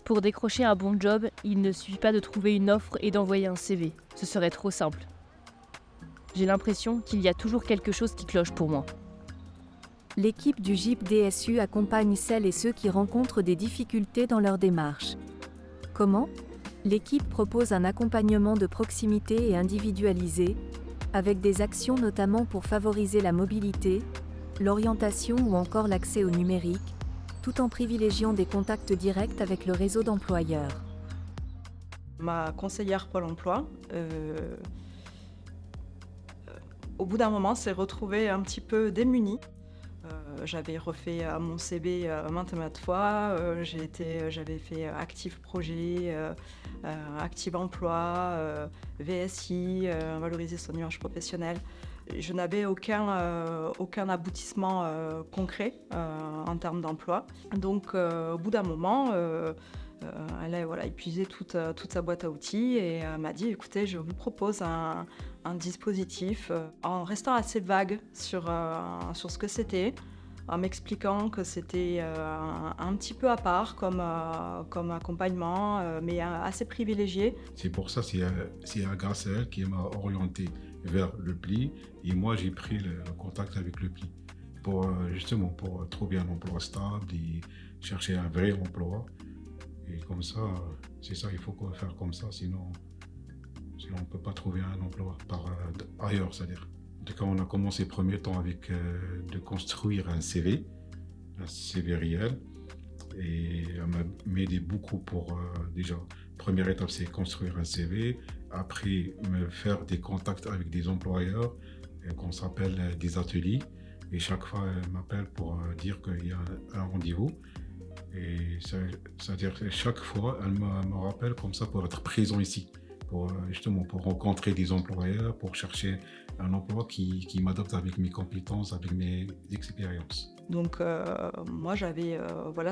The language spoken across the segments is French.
Pour décrocher un bon job, il ne suffit pas de trouver une offre et d'envoyer un CV. Ce serait trop simple. J'ai l'impression qu'il y a toujours quelque chose qui cloche pour moi. L'équipe du GIP DSU accompagne celles et ceux qui rencontrent des difficultés dans leur démarche. Comment ? L'équipe propose un accompagnement de proximité et individualisé, avec des actions notamment pour favoriser la mobilité, l'orientation ou encore l'accès au numérique, tout en privilégiant des contacts directs avec le réseau d'employeurs. Ma conseillère Pôle emploi, au bout d'un moment, s'est retrouvée un petit peu démunie. J'avais refait mon CV maintes et maintes fois. J'avais fait Active Projet, Active Emploi, VSI, valoriser son image professionnelle. Je n'avais aucun aboutissement concret en termes d'emploi. Donc, au bout d'un moment, elle a épuisé toute sa boîte à outils et m'a dit écoutez, je vous propose un dispositif en restant assez vague sur ce que c'était, en m'expliquant que c'était un petit peu à part comme accompagnement, mais assez privilégié. C'est pour ça, c'est grâce à elle qui m'a orienté vers le pli et moi j'ai pris le contact avec le pli pour justement pour trouver un emploi stable et chercher un vrai emploi. Et comme ça, c'est ça, il faut faire comme ça, sinon on ne peut pas trouver un emploi ailleurs, c'est-à-dire. En tout cas, on a commencé premier temps avec de construire un CV réel. Et elle m'a aidé beaucoup pour, déjà, première étape, c'est construire un CV. Après, me faire des contacts avec des employeurs, qu'on s'appelle des ateliers. Et chaque fois, elle m'appelle pour dire qu'il y a un rendez-vous. Et c'est-à-dire que chaque fois, elle me rappelle comme ça pour être présent ici, pour justement pour rencontrer des employeurs, pour chercher un emploi qui m'adapte avec mes compétences, avec mes expériences. Donc moi j'avais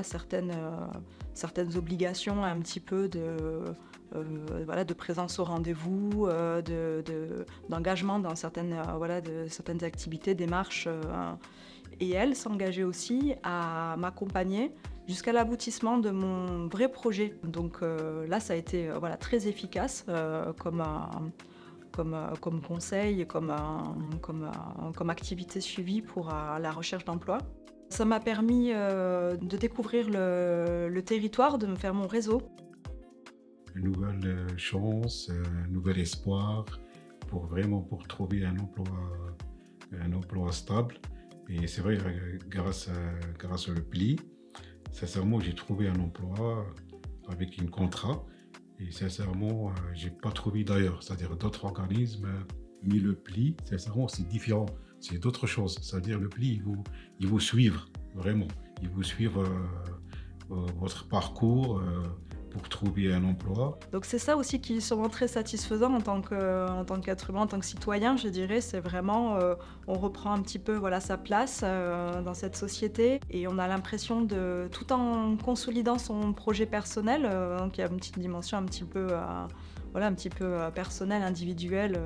certaines obligations un petit peu de présence au rendez-vous, d'engagement dans certaines activités, démarches. Et elle s'engageait aussi à m'accompagner jusqu'à l'aboutissement de mon vrai projet. Donc là, ça a été très efficace comme conseil, comme activité suivie pour la recherche d'emploi. Ça m'a permis de découvrir le territoire, de me faire mon réseau. Une nouvelle chance, un nouvel espoir pour trouver un emploi stable. Et c'est vrai, grâce au pli, sincèrement, j'ai trouvé un emploi avec un contrat. Et sincèrement, j'ai pas trouvé d'ailleurs. C'est-à-dire d'autres organismes, mais le pli, sincèrement, c'est différent. C'est d'autres choses. C'est-à-dire le pli, ils vous suivent, vraiment. Ils vous suivent votre parcours pour trouver un emploi. Donc c'est ça aussi qui est sûrement très satisfaisant en tant qu'être humain, en tant que citoyen, je dirais. C'est vraiment, on reprend un petit peu sa place dans cette société et on a l'impression de, tout en consolidant son projet personnel, donc il y a une petite dimension un petit peu personnelle, individuelle.